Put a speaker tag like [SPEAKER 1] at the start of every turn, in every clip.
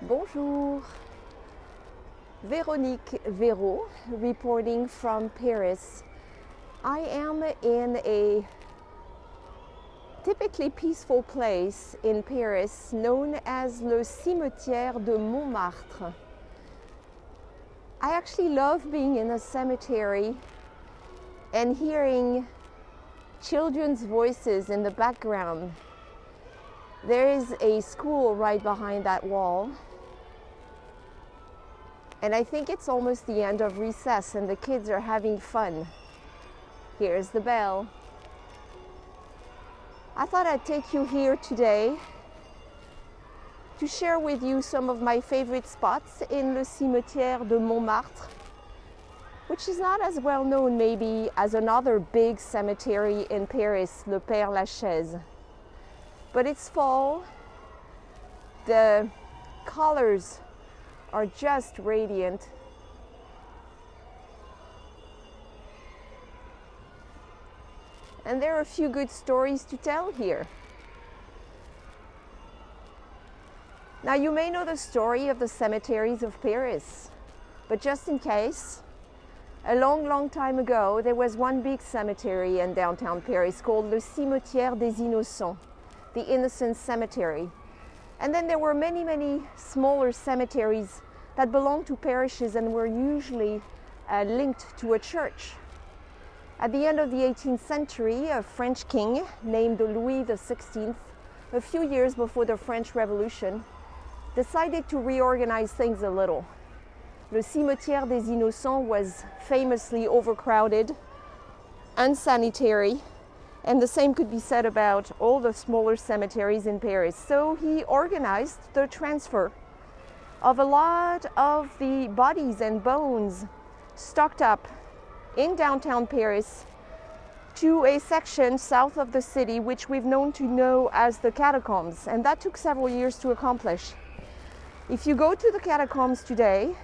[SPEAKER 1] Bonjour, Véronique Véro, reporting from Paris. I am in a typically peaceful place in Paris known as le Cimetière de Montmartre. I actually love being in a cemetery and hearing children's voices in the background. There is a school right behind that wall. And I think it's almost the end of recess and the kids are having fun. Here's the bell. I thought I'd take you here today to share with you some of my favorite spots in le Cimetière de Montmartre, which is not as well known maybe as another big cemetery in Paris, le Père Lachaise. But it's fall, the colors are just radiant. And there are a few good stories to tell here. Now you may know the story of the cemeteries of Paris, but just in case, a long time ago there was one big cemetery in downtown Paris called le Cimetière des Innocents, the Innocent Cemetery. And then there were many smaller cemeteries that belonged to parishes and were usually linked to a church. At the end of the 18th century, a French king named Louis XVI, a few years before the French Revolution, decided to reorganize things a little. Le Cimetière des Innocents was famously overcrowded, unsanitary, and the same could be said about all the smaller cemeteries in Paris. So he organized the transfer of a lot of the bodies and bones stocked up in downtown Paris to a section south of the city, which we've known to know as the catacombs. And that took several years to accomplish. If you go to the catacombs today,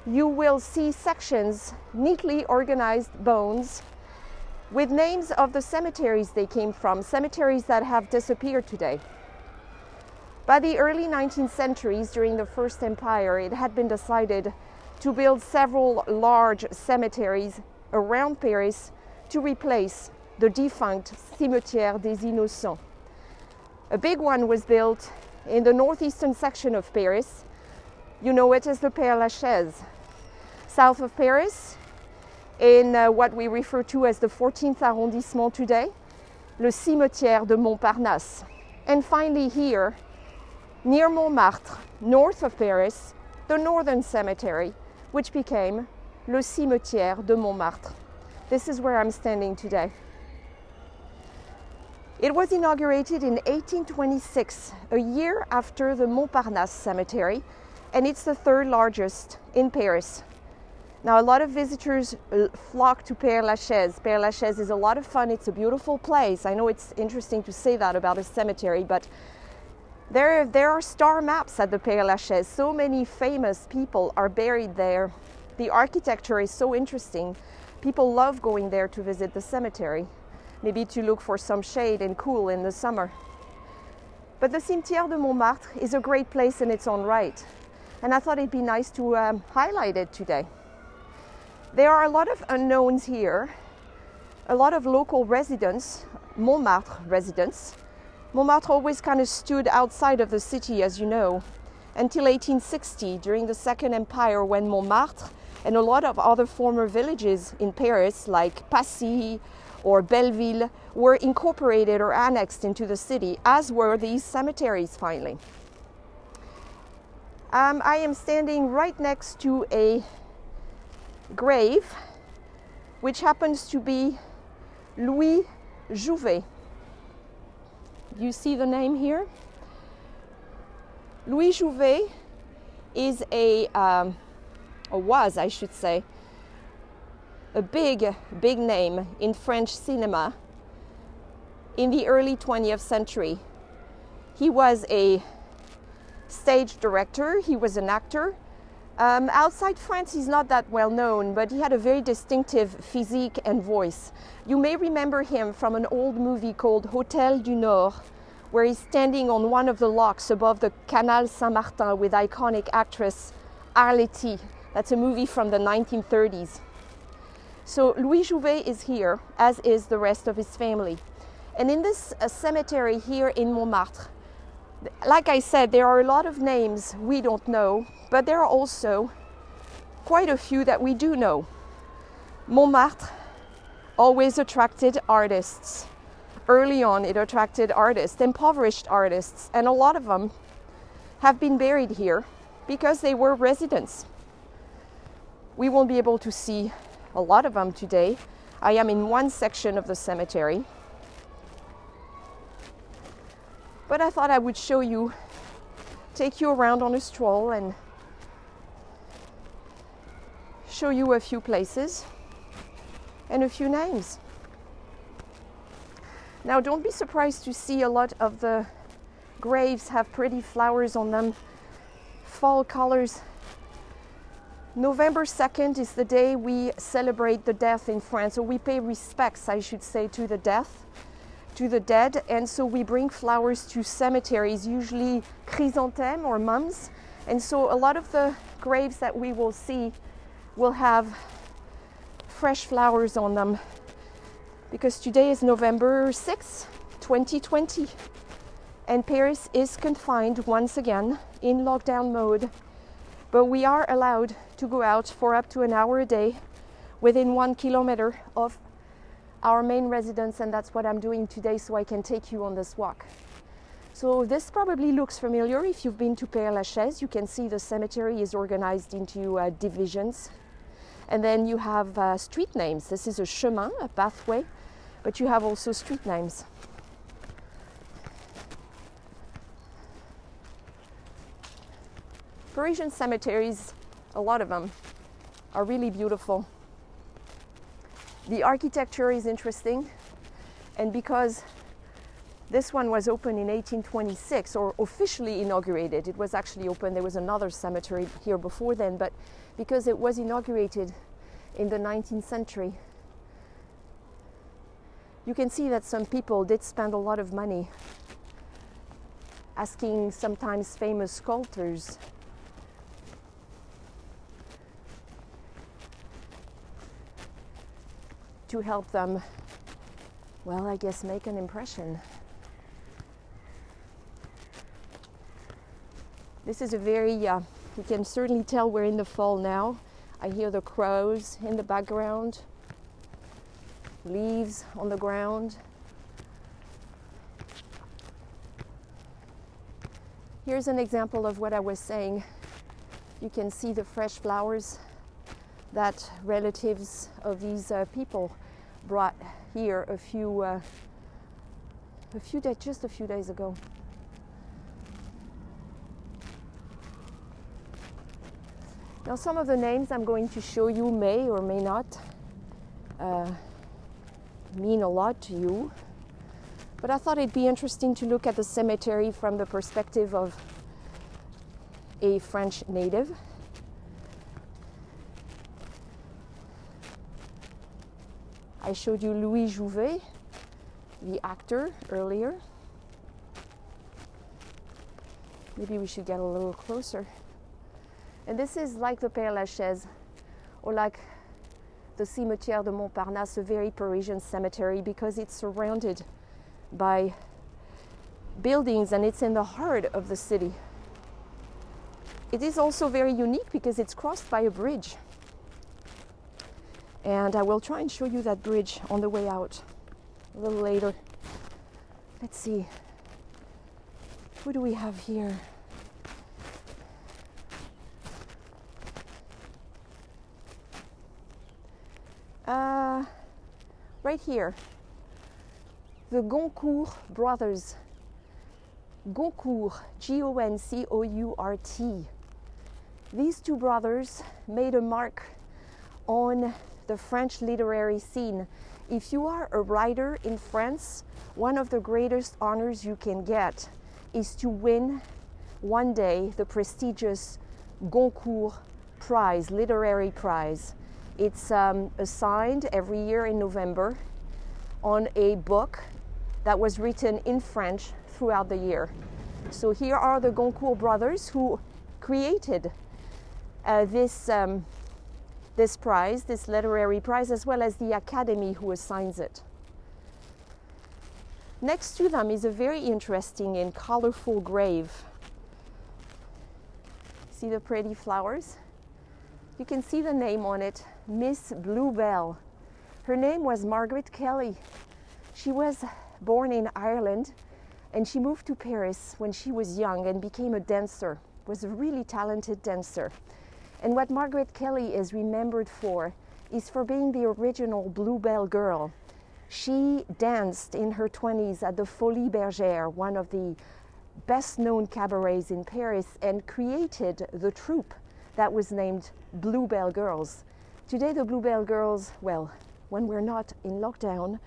[SPEAKER 1] you will see sections, neatly organized bones, with names of the cemeteries they came from, cemeteries that have disappeared today. By the early 19th centuries, during the First Empire, it had been decided to build several large cemeteries around Paris to replace the defunct Cimetière des Innocents. A big one was built in the northeastern section of Paris. You know it as the Père Lachaise. South of Paris, in what we refer to as the 14th arrondissement today, le Cimetière de Montparnasse. And finally here, near Montmartre, north of Paris, the Northern Cemetery, which became le Cimetière de Montmartre. This is where I'm standing today. It was inaugurated in 1826, a year after the Montparnasse Cemetery, and it's the third largest in Paris. Now, a lot of visitors flock to Père Lachaise. Père Lachaise is a lot of fun. It's a beautiful place. I know it's interesting to say that about a cemetery, but there are star maps at the Père Lachaise. So many famous people are buried there. The architecture is so interesting. People love going there to visit the cemetery, maybe to look for some shade and cool in the summer. But the Cimetière de Montmartre is a great place in its own right, and I thought it'd be nice to highlight it today. There are a lot of unknowns here, a lot of local residents, Montmartre residents. Montmartre always kind of stood outside of the city, as you know, until 1860, during the Second Empire, when Montmartre and a lot of other former villages in Paris, like Passy or Belleville, were incorporated or annexed into the city, as were these cemeteries finally. I am standing right next to a grave, which happens to be Louis Jouvet. You see the name here? Louis Jouvet is was, I should say, a big name in French cinema in the early 20th century. He was a stage director, he was an actor. Outside France, he's not that well known, but he had a very distinctive physique and voice. You may remember him from an old movie called Hôtel du Nord, where he's standing on one of the locks above the Canal Saint-Martin with iconic actress Arletty. That's a movie from the 1930s. So Louis Jouvet is here, as is the rest of his family. And in this cemetery here in Montmartre, like I said, there are a lot of names we don't know, but there are also quite a few that we do know. Montmartre always attracted artists. Early on, it attracted artists, impoverished artists, and a lot of them have been buried here because they were residents. We won't be able to see a lot of them today. I am in one section of the cemetery, but I thought I would show you, take you around on a stroll and show you a few places and a few names. Now, don't be surprised to see a lot of the graves have pretty flowers on them, fall colors. November 2nd is the day we celebrate the death in France, or we pay respects, I should say, to the dead, and so we bring flowers to cemeteries, usually chrysanthemum or mums, and so a lot of the graves that we will see will have fresh flowers on them, because today is November 6, 2020, and Paris is confined once again in lockdown mode, but we are allowed to go out for up to an hour a day within 1 kilometer of our main residence, and that's what I'm doing today, so I can take you on this walk. So this probably looks familiar if you've been to Père Lachaise. You can see the cemetery is organized into divisions, and then you have street names. This is a chemin, a pathway, but you have also street names. Parisian cemeteries, a lot of them, are really beautiful. The architecture is interesting, and because this one was opened in 1826, or officially inaugurated, it was actually opened, there was another cemetery here before then, but because it was inaugurated in the 19th century, you can see that some people did spend a lot of money asking sometimes famous sculptors to help them, well, I guess, make an impression. This is a very, you can certainly tell we're in the fall now. I hear the crows in the background, leaves on the ground. Here's an example of what I was saying. You can see the fresh flowers that relatives of these people brought here just a few days ago. Now, some of the names I'm going to show you may or may not mean a lot to you, but I thought it'd be interesting to look at the cemetery from the perspective of a French native. I showed you Louis Jouvet, the actor, earlier. Maybe we should get a little closer. And this is like the Père Lachaise, or like the Cimetière de Montmartre, a very Parisian cemetery, because it's surrounded by buildings and it's in the heart of the city. It is also very unique because it's crossed by a bridge. And I will try and show you that bridge on the way out a little later. Let's see. Who do we have here? Right here. The Goncourt brothers. Goncourt, Goncourt. These two brothers made a mark on the French literary scene. If you are a writer in France, one of the greatest honors you can get is to win one day the prestigious Goncourt Prize, literary prize. It's assigned every year in November on a book that was written in French throughout the year. So here are the Goncourt brothers who created this prize, this literary prize, as well as the Academy who assigns it. Next to them is a very interesting and colorful grave. See the pretty flowers? You can see the name on it, Miss Bluebell. Her name was Margaret Kelly. She was born in Ireland and she moved to Paris when she was young and became a dancer, was a really talented dancer. And what Margaret Kelly is remembered for is for being the original Bluebell girl. She danced in her 20s at the Folies Bergère, one of the best known cabarets in Paris, and created the troupe that was named Bluebell Girls. Today the Bluebell Girls, well, when we're not in lockdown,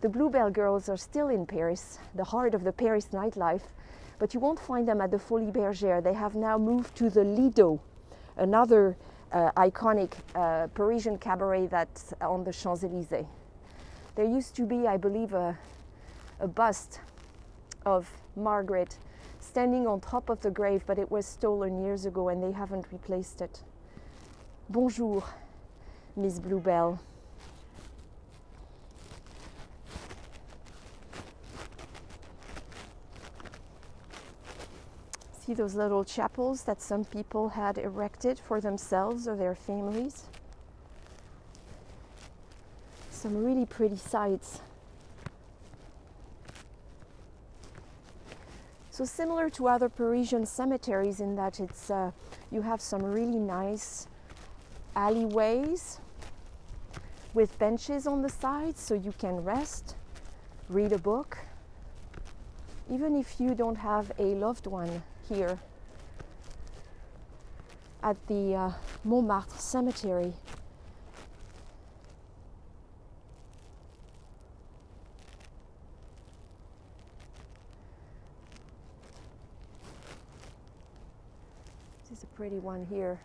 [SPEAKER 1] the Bluebell Girls are still in Paris, the heart of the Paris nightlife, but you won't find them at the Folies Bergère. They have now moved to the Lido, another iconic Parisian cabaret that's on the Champs-Élysées. There used to be, I believe, a bust of Margaret standing on top of the grave, but it was stolen years ago and they haven't replaced it. Bonjour, Miss Bluebell. See those little chapels that some people had erected for themselves or their families? Some really pretty sights. So similar to other Parisian cemeteries in that it's you have some really nice alleyways with benches on the sides so you can rest, read a book, even if you don't have a loved one here at the Montmartre cemetery. This is a pretty one here.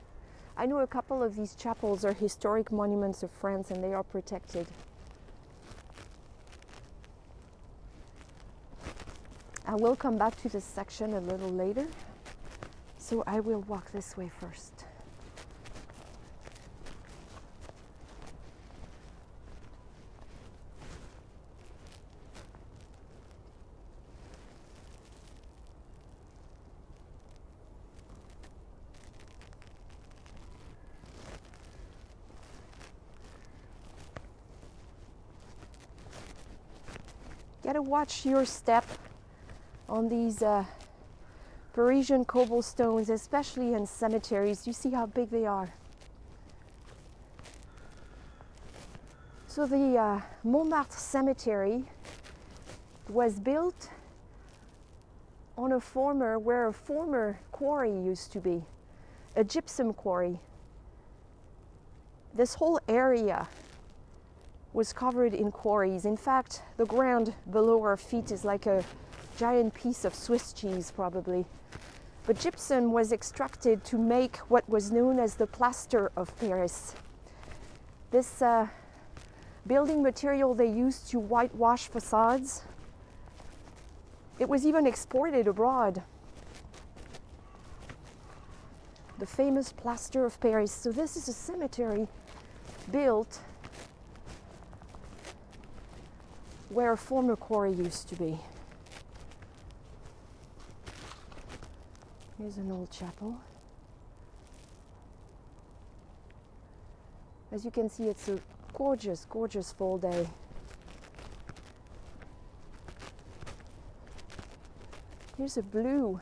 [SPEAKER 1] I know a couple of these chapels are historic monuments of France and they are protected. I will come back to this section a little later, so I will walk this way first. Gotta watch your step on these Parisian cobblestones, especially in cemeteries. You see how big they are. So the Montmartre cemetery was built on where a former quarry used to be, a gypsum quarry. This whole area was covered in quarries. In fact, the ground below our feet is like a giant piece of Swiss cheese, probably. But gypsum was extracted to make what was known as the plaster of Paris. This building material they used to whitewash facades. It was even exported abroad. The famous plaster of Paris. So this is a cemetery built where a former quarry used to be. Here's an old chapel. As you can see, it's a gorgeous, gorgeous fall day. Here's a blue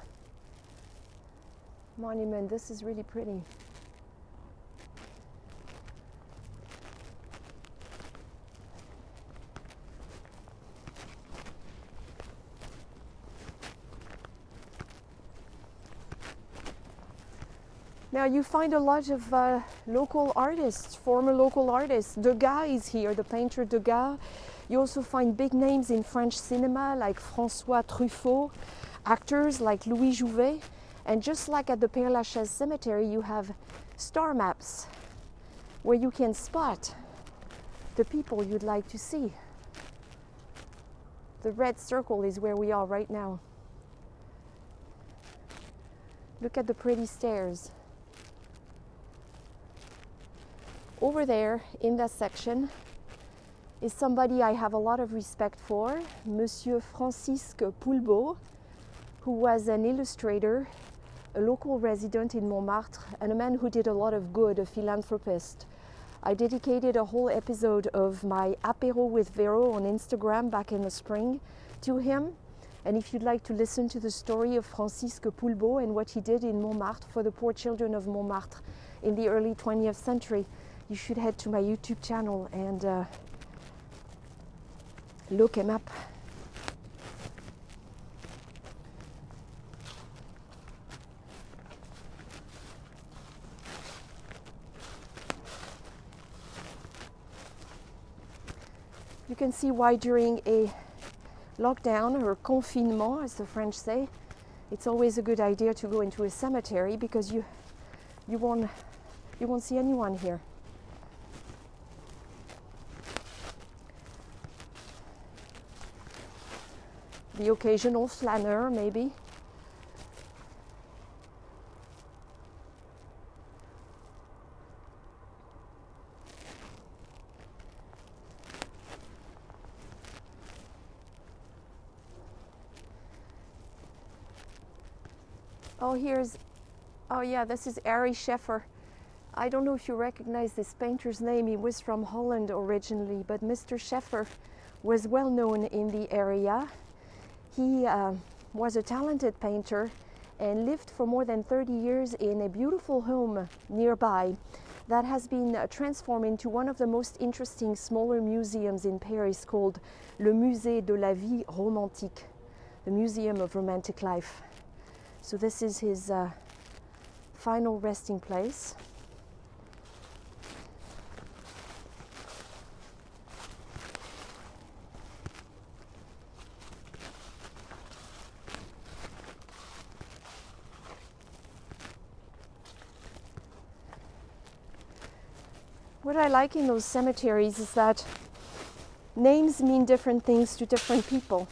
[SPEAKER 1] monument. This is really pretty. Now you find a lot of local artists, former local artists. Degas is here, the painter Degas. You also find big names in French cinema like François Truffaut, actors like Louis Jouvet. And just like at the Père Lachaise cemetery, you have star maps where you can spot the people you'd like to see. The red circle is where we are right now. Look at the pretty stairs. Over there in that section is somebody I have a lot of respect for, Monsieur Francisque Poulbeau, who was an illustrator, a local resident in Montmartre, and a man who did a lot of good, a philanthropist. I dedicated a whole episode of my Apéro with Véro on Instagram back in the spring to him. And if you'd like to listen to the story of Francisque Poulbeau and what he did in Montmartre for the poor children of Montmartre in the early 20th century, you should head to my YouTube channel and look him up. You can see why during a lockdown or confinement, as the French say, it's always a good idea to go into a cemetery because you won't see anyone here. The occasional flâneur, maybe. Oh yeah, this is Ari Scheffer. I don't know if you recognize this painter's name. He was from Holland originally, but Mr. Scheffer was well known in the area. He was a talented painter and lived for more than 30 years in a beautiful home nearby that has been transformed into one of the most interesting smaller museums in Paris called Le Musée de la Vie Romantique, the Museum of Romantic Life. So this is his final resting place. What I like in those cemeteries is that names mean different things to different people.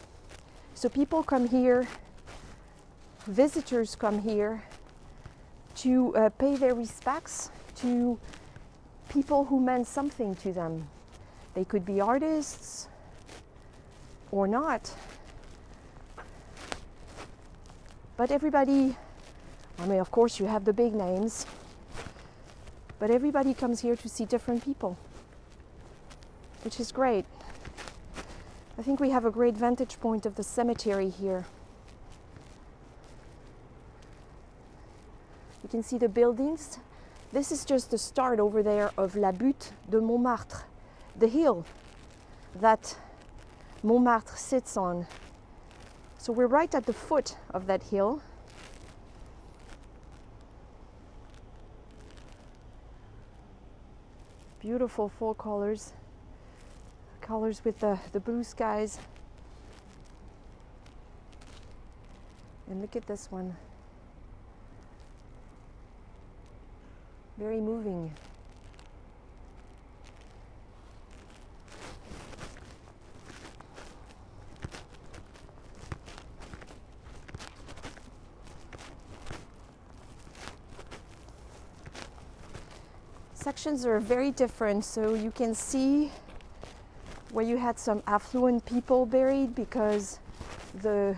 [SPEAKER 1] So people come here, visitors come here to pay their respects to people who meant something to them. They could be artists or not. But everybody, I mean, of course you have the big names, but everybody comes here to see different people, which is great. I think we have a great vantage point of the cemetery here. You can see the buildings. This is just the start over there of la butte de Montmartre, the hill that Montmartre sits on. So we're right at the foot of that hill. Beautiful fall colors with the blue skies. And look at this one. Very moving. Sections are very different, so you can see where you had some affluent people buried because the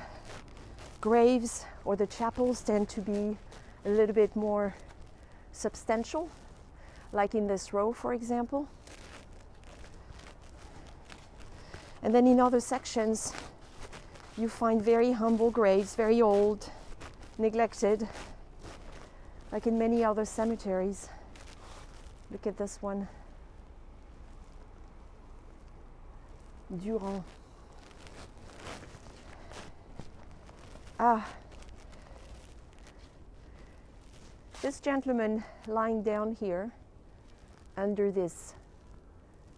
[SPEAKER 1] graves or the chapels tend to be a little bit more substantial, like in this row, for example. And then in other sections, you find very humble graves, very old, neglected, like in many other cemeteries. Look at this one. Durand. This gentleman lying down here under this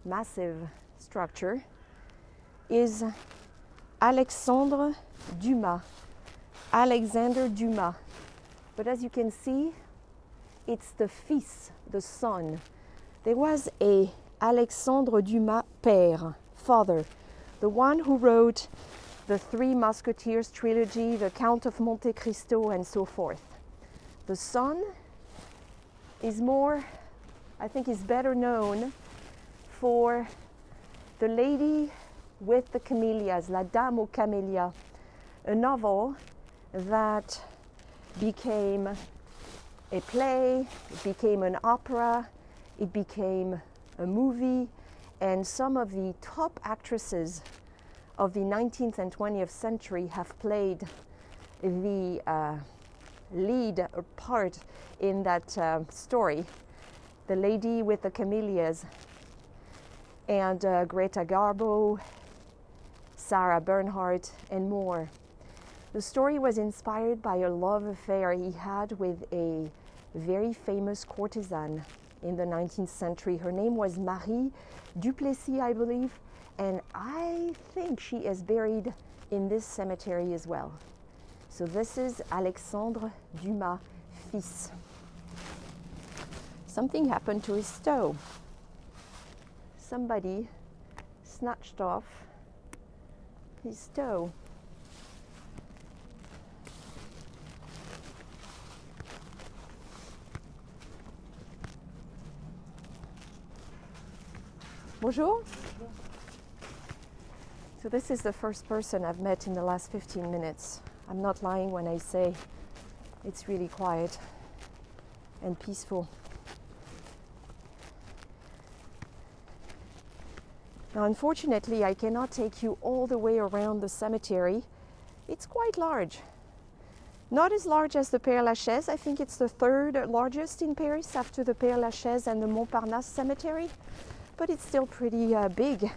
[SPEAKER 1] massive structure is Alexandre Dumas. Alexandre Dumas. But as you can see, it's the fils, the son. There was a Alexandre Dumas père, father, the one who wrote the Three Musketeers trilogy, the Count of Monte Cristo, and so forth. The son is more, I think, is better known for The Lady with the Camellias, La Dame aux Camélias, a novel that became a play, it became an opera, it became a movie, and some of the top actresses of the 19th and 20th century have played the lead part in that story, The Lady with the Camellias, and Greta Garbo, Sarah Bernhardt, and more. The story was inspired by a love affair he had with a very famous courtesan in the 19th century. Her name was Marie Duplessis, I believe, and I think she is buried in this cemetery as well. So this is Alexandre Dumas, fils. Something happened to his toe. Somebody snatched off his toe. Bonjour. So this is the first person I've met in the last 15 minutes. I'm not lying when I say it's really quiet and peaceful. Now, unfortunately, I cannot take you all the way around the cemetery. It's quite large. Not as large as the Père Lachaise. I think it's the third largest in Paris after the Père Lachaise and the Montparnasse cemetery, but it's still pretty big.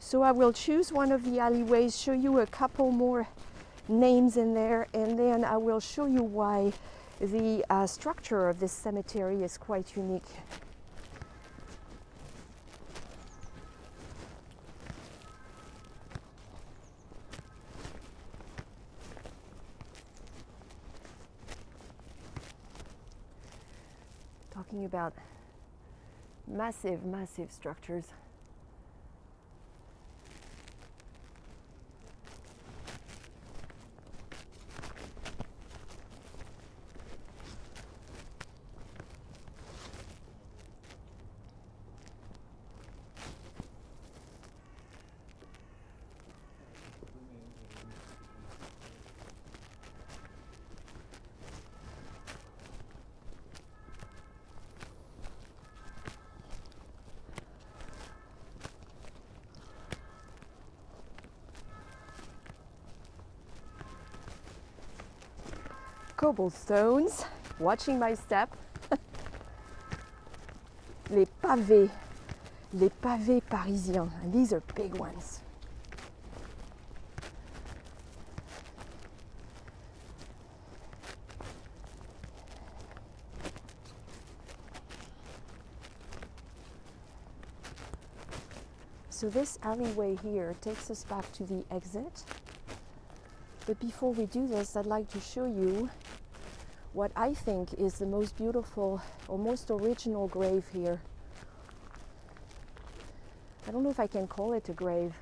[SPEAKER 1] So I will choose one of the alleyways, show you a couple more names in there, and then I will show you why the structure of this cemetery is quite unique. Talking about massive, massive structures. Cobblestones, watching my step. Les pavés parisians, and these are big ones. So this alleyway here takes us back to the exit. But before we do this, I'd like to show you what I think is the most beautiful or most original grave here. I don't know if I can call it a grave.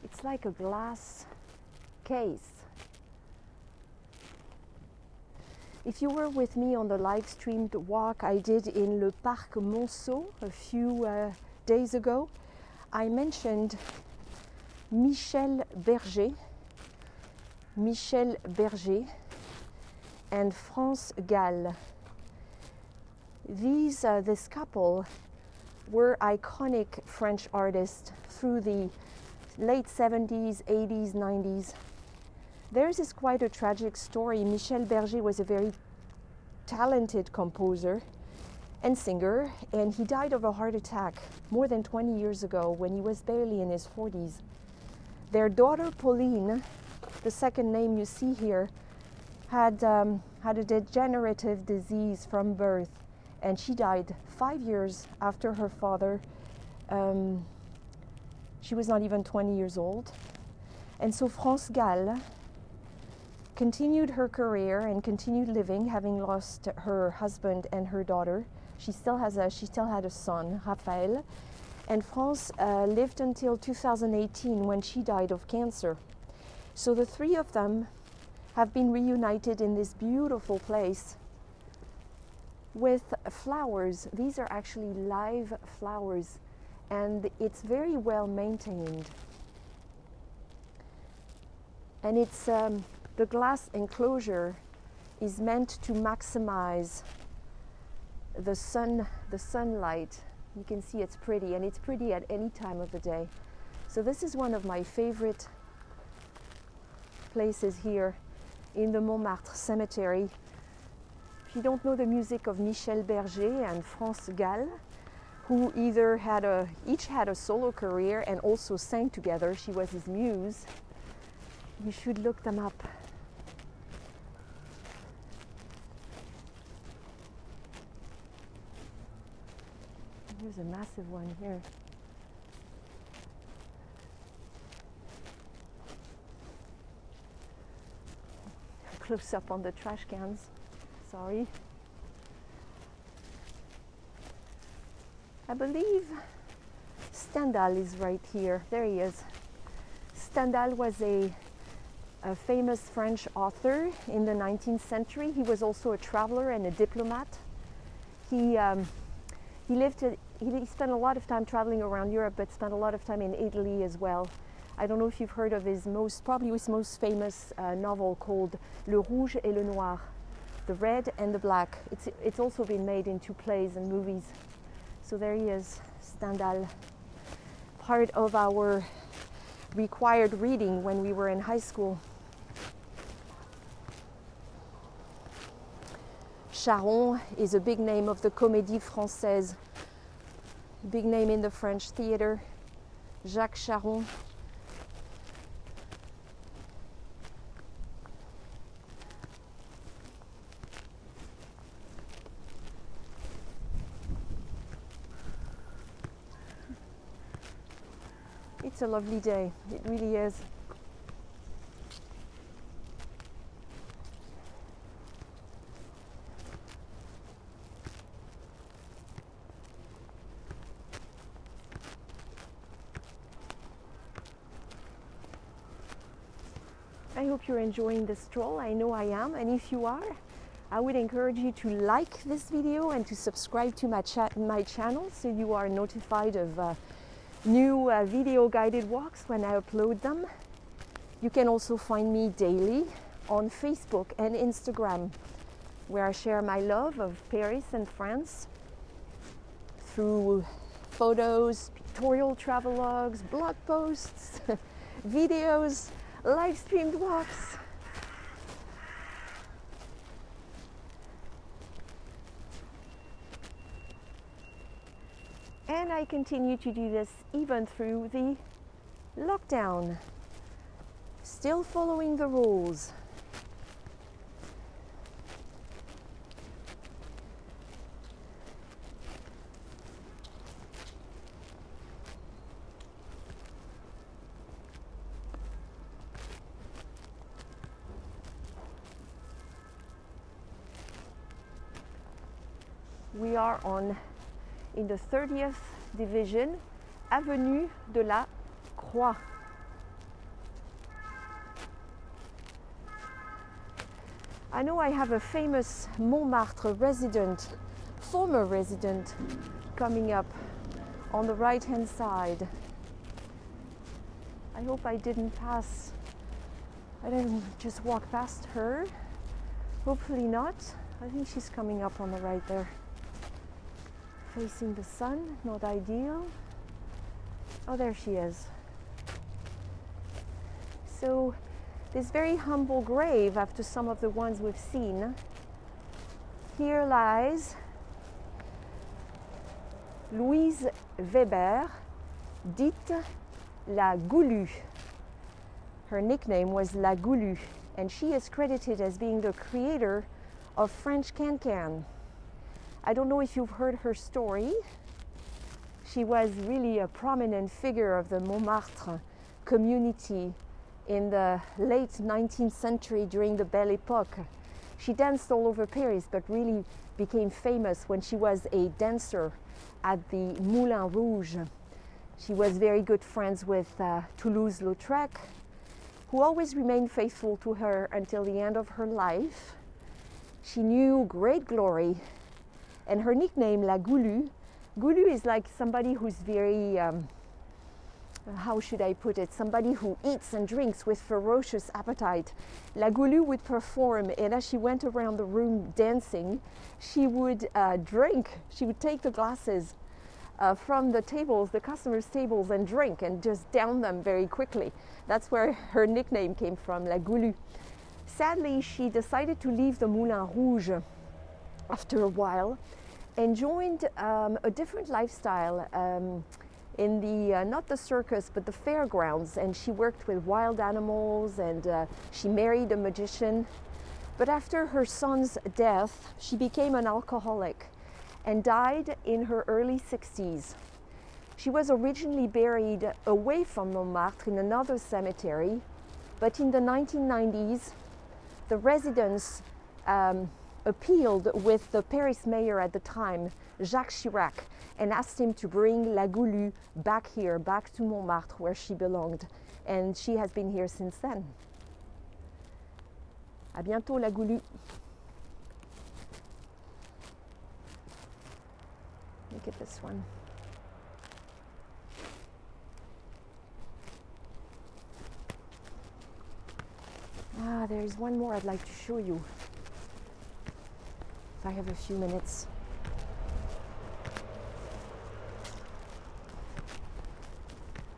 [SPEAKER 1] It's like a glass case. If you were with me on the live streamed walk I did in Le Parc Monceau a few days ago, I mentioned Michel Berger and France Gall. This couple were iconic French artists through the late 70s, 80s, 90s. Theirs is quite a tragic story. Michel Berger was a very talented composer and singer, and he died of a heart attack more than 20 years ago when he was barely in his 40s. Their daughter Pauline, the second name you see here, had a degenerative disease from birth, and she died 5 years after her father. She was not even 20 years old. And so France Gall continued her career and continued living, having lost her husband and her daughter. She still had a son, Raphael, And France lived until 2018 when she died of cancer. So the three of them have been reunited in this beautiful place with flowers. These are actually live flowers, and it's very well maintained. And it's the glass enclosure is meant to maximize the sunlight. You can see it's pretty, and it's pretty at any time of the day. So this is one of my favorite places here in the Montmartre cemetery. If you don't know the music of Michel Berger and France Gall, who each had a solo career and also sang together, she was his muse, you should look them up. There's a massive one here. Close up on the trash cans. Sorry. I believe Stendhal is right here. There he is. Stendhal was a famous French author in the 19th century. He was also a traveler and a diplomat. He spent a lot of time traveling around Europe, but spent a lot of time in Italy as well. I don't know if you've heard of probably his most famous novel called Le Rouge et le Noir, The Red and the Black. It's also been made into plays and movies. So there he is, Stendhal, part of our required reading when we were in high school. Charon is a big name of the Comédie Française, big name in the French theater, Jacques Charon. It's a lovely day, it really is. I hope you're enjoying this stroll. I know I am, and if you are, I would encourage you to like this video and to subscribe to my channel so you are notified of new video guided walks when I upload them. You can also find me daily on Facebook and Instagram, where I share my love of Paris and France through photos, pictorial travelogues, blog posts, videos, live streamed walks. And I continue to do this even through the lockdown, still following the rules. We are in the 30th division, Avenue de la Croix. I know I have a famous Montmartre former resident, coming up on the right-hand side. I hope I didn't just walk past her. Hopefully not. I think she's coming up on the right there. Facing the sun, not ideal. Oh, there she is. So this very humble grave, after some of the ones we've seen, here lies Louise Weber, dite La Goulue. Her nickname was La Goulue, and she is credited as being the creator of French can-can. I don't know if you've heard her story. She was really a prominent figure of the Montmartre community in the late 19th century during the Belle Époque. She danced all over Paris, but really became famous when she was a dancer at the Moulin Rouge, She was very good friends with Toulouse-Lautrec, who always remained faithful to her until the end of her life. She knew great glory, and her nickname, La Goulue. Goulue is like somebody who's very, how should I put it, somebody who eats and drinks with ferocious appetite. La Goulue would perform, and as she went around the room dancing, she would drink. She would take the glasses from the tables, the customers' tables, and drink and just down them very quickly. That's where her nickname came from, La Goulue. Sadly, she decided to leave the Moulin Rouge after a while and joined a different lifestyle in the, not the circus, but the fairgrounds. And she worked with wild animals, and she married a magician. But after her son's death, she became an alcoholic and died in her early 60s. She was originally buried away from Montmartre in another cemetery, but in the 1990s, the residents appealed with the Paris mayor at the time, Jacques Chirac, and asked him to bring La Goulue back here, back to Montmartre, where she belonged. And she has been here since then. À bientôt, La Goulue. Look at this one. Ah, there's one more I'd like to show you, if I have a few minutes.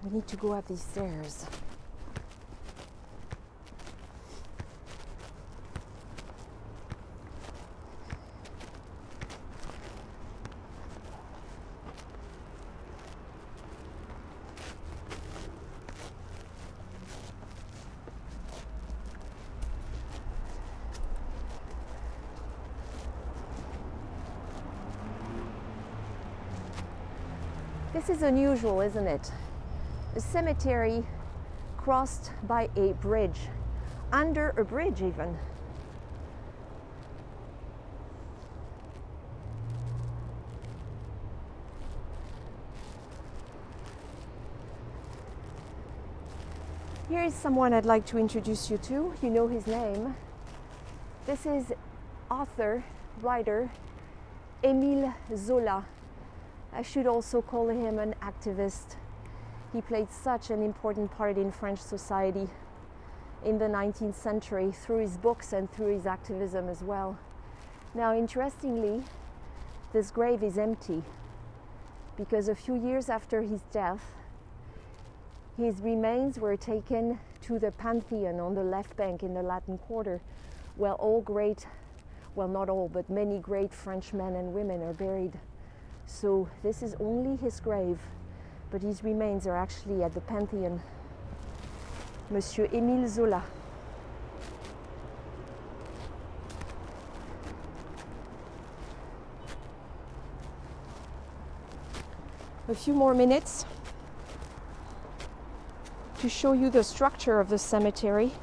[SPEAKER 1] We need to go up these stairs. This is unusual, isn't it? A cemetery crossed by a bridge, under a bridge even. Here is someone I'd like to introduce you to. You know his name. This is author, writer, Émile Zola. I should also call him an activist. He played such an important part in French society in the 19th century through his books and through his activism as well. Now, interestingly, this grave is empty because a few years after his death, his remains were taken to the Pantheon on the left bank in the Latin Quarter, where all great, well, not all, but many great French men and women are buried. So this is only his grave, but his remains are actually at the Pantheon. Monsieur Émile Zola. A few more minutes to show you the structure of the cemetery.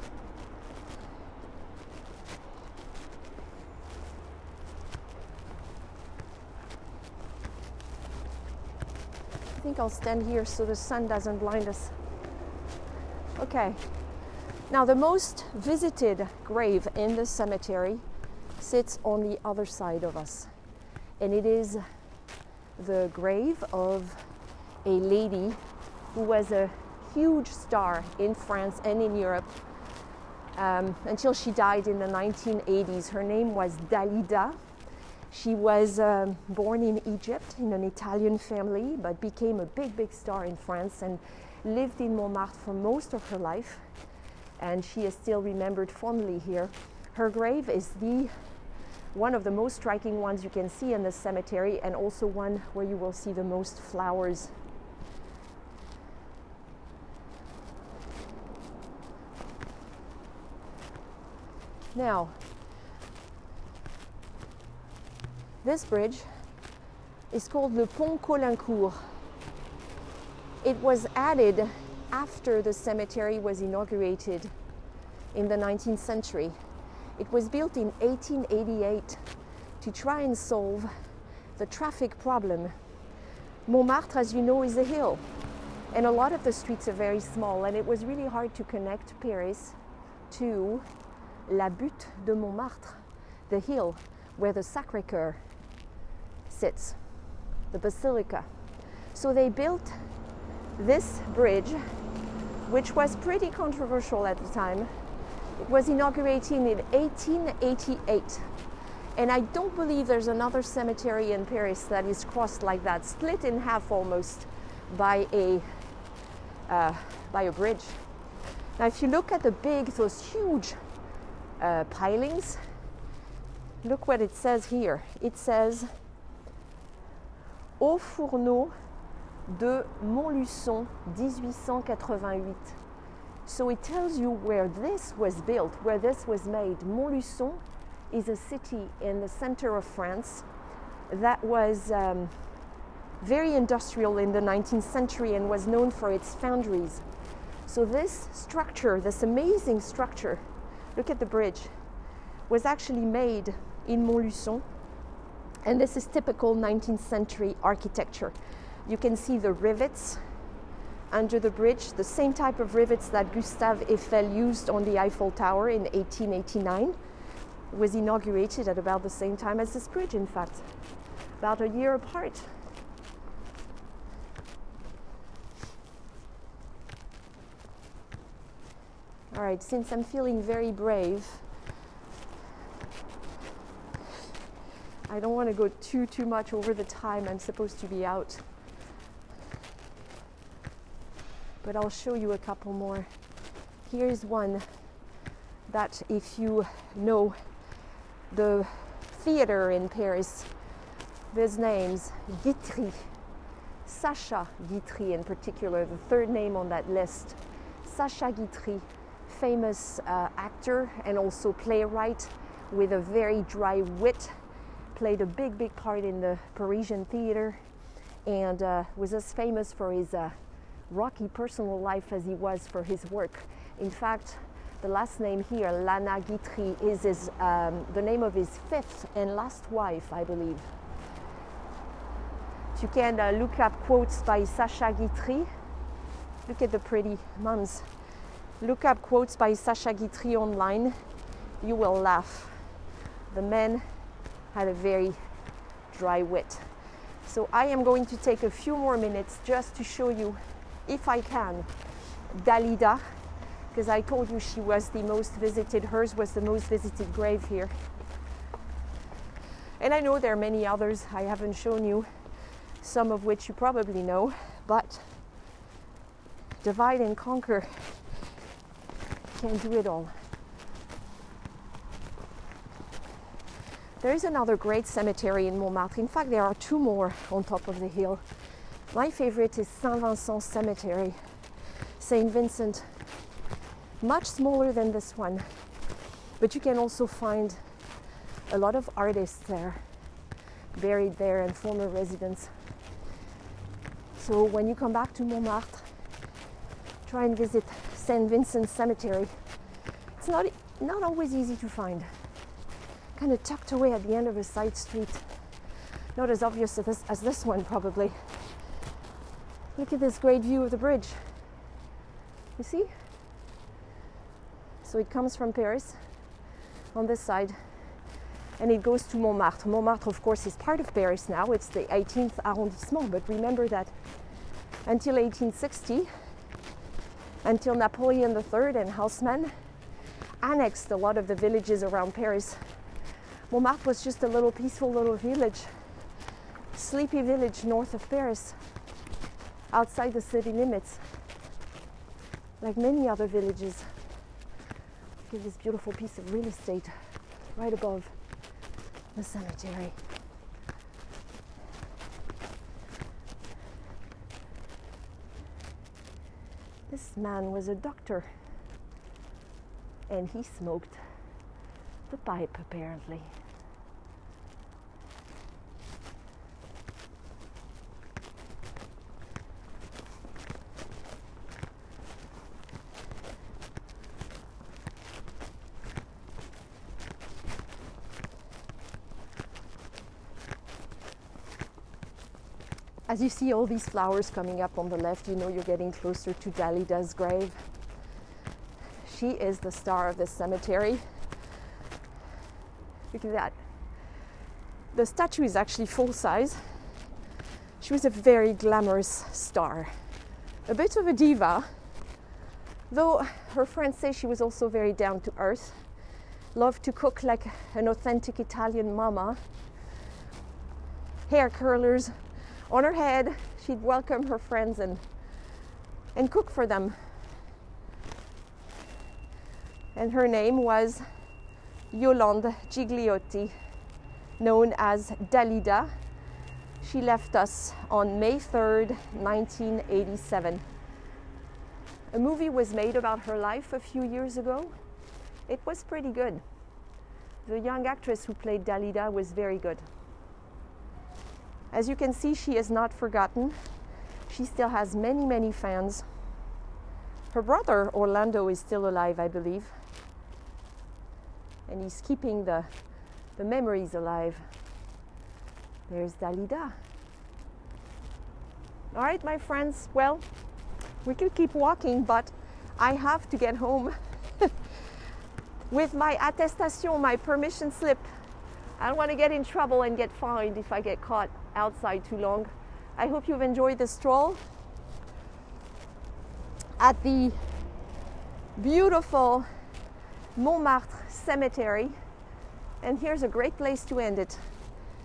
[SPEAKER 1] I think I'll stand here so the sun doesn't blind us. Okay, now the most visited grave in the cemetery sits on the other side of us, and it is the grave of a lady who was a huge star in France and in Europe until she died in the 1980s. Her name was Dalida. She was born in Egypt in an Italian family, but became a big star in France and lived in Montmartre for most of her life. And she is still remembered fondly here. Her grave is one of the most striking ones you can see in the cemetery, and also one where you will see the most flowers. Now, this bridge is called le Pont Caulaincourt. It was added after the cemetery was inaugurated in the 19th century. It was built in 1888 to try and solve the traffic problem. Montmartre, as you know, is a hill. And a lot of the streets are very small, and it was really hard to connect Paris to la butte de Montmartre, the hill where the Sacré-Cœur sits, the basilica. So they built this bridge, which was pretty controversial at the time. It was inaugurated in 1888. And I don't believe there's another cemetery in Paris that is crossed like that, split in half almost by a bridge. Now, if you look at those huge pilings, look what it says here. It says Au fourneau de Montluçon, 1888. So it tells you where this was built, where this was made. Montluçon is a city in the center of France that was very industrial in the 19th century and was known for its foundries. So this structure, this amazing structure, look at the bridge, was actually made in Montluçon, and this is typical 19th century architecture. You can see the rivets under the bridge, the same type of rivets that Gustave Eiffel used on the Eiffel Tower in 1889. It was inaugurated at about the same time as this bridge, in fact, about a year apart. All right, since I'm feeling very brave, I don't want to go too much over the time I'm supposed to be out. But I'll show you a couple more. Here's one that, if you know the theater in Paris, there's names, Guitry, Sacha Guitry in particular, the third name on that list. Sacha Guitry, famous actor and also playwright with a very dry wit, played a big part in the Parisian theater, and was as famous for his rocky personal life as he was for his work. In fact, the last name here, Lana Guitry, is the name of his fifth and last wife, I believe. You can look up quotes by Sacha Guitry. Look at the pretty mums. Look up quotes by Sacha Guitry online. You will laugh. The man had a very dry wit. So I am going to take a few more minutes just to show you, if I can, Dalida, because I told you she was the most visited, hers was the most visited grave here. And I know there are many others I haven't shown you, some of which you probably know, but divide and conquer, can't do it all. There is another great cemetery in Montmartre. In fact, there are two more on top of the hill. My favorite is Saint-Vincent Cemetery, Saint Vincent, much smaller than this one, but you can also find a lot of artists there, buried there, and former residents. So when you come back to Montmartre, try and visit Saint Vincent Cemetery. It's not always easy to find. Kind of tucked away at the end of a side street. Not as obvious as this one, probably. Look at this great view of the bridge. You see? So it comes from Paris on this side, and it goes to Montmartre. Montmartre, of course, is part of Paris now. It's the 18th arrondissement, but remember that until 1860, until Napoleon III and Haussmann annexed a lot of the villages around Paris, Montmartre was just a little peaceful little village, sleepy village north of Paris, outside the city limits, like many other villages. Look at this beautiful piece of real estate right above the cemetery. This man was a doctor, and he smoked the pipe, apparently. As you see all these flowers coming up on the left, you know you're getting closer to Dalida's grave. She is the star of this cemetery. Look at that. The statue is actually full size. She was a very glamorous star, a bit of a diva, though her friends say she was also very down to earth, loved to cook like an authentic Italian mama, hair curlers on her head. She'd welcome her friends and cook for them. And her name was Yolande Gigliotti, known as Dalida. She left us on May 3rd, 1987. A movie was made about her life a few years ago. It was pretty good. The young actress who played Dalida was very good. As you can see, she is not forgotten. She still has many, many fans. Her brother, Orlando, is still alive, I believe. And he's keeping the memories alive. There's Dalida. All right, my friends, well, we could keep walking, but I have to get home with my attestation, my permission slip. I don't want to get in trouble and get fined if I get caught outside too long. I hope you've enjoyed this stroll at the beautiful Montmartre cemetery. And here's a great place to end it.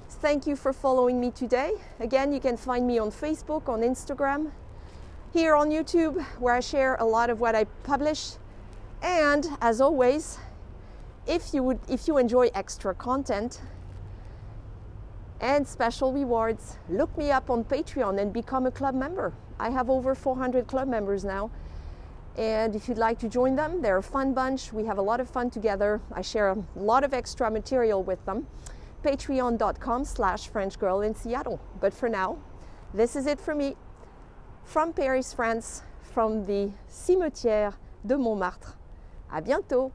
[SPEAKER 1] Thank you for following me today. Again, you can find me on Facebook, on Instagram, here on YouTube, where I share a lot of what I publish. And as always, if you enjoy extra content and special rewards, look me up on Patreon and become a club member. I have over 400 club members now. And if you'd like to join them, they're a fun bunch. We have a lot of fun together. I share a lot of extra material with them. Patreon.com/French Girl in Seattle. But for now, this is it for me. From Paris, France, from the Cimetière de Montmartre. À bientôt!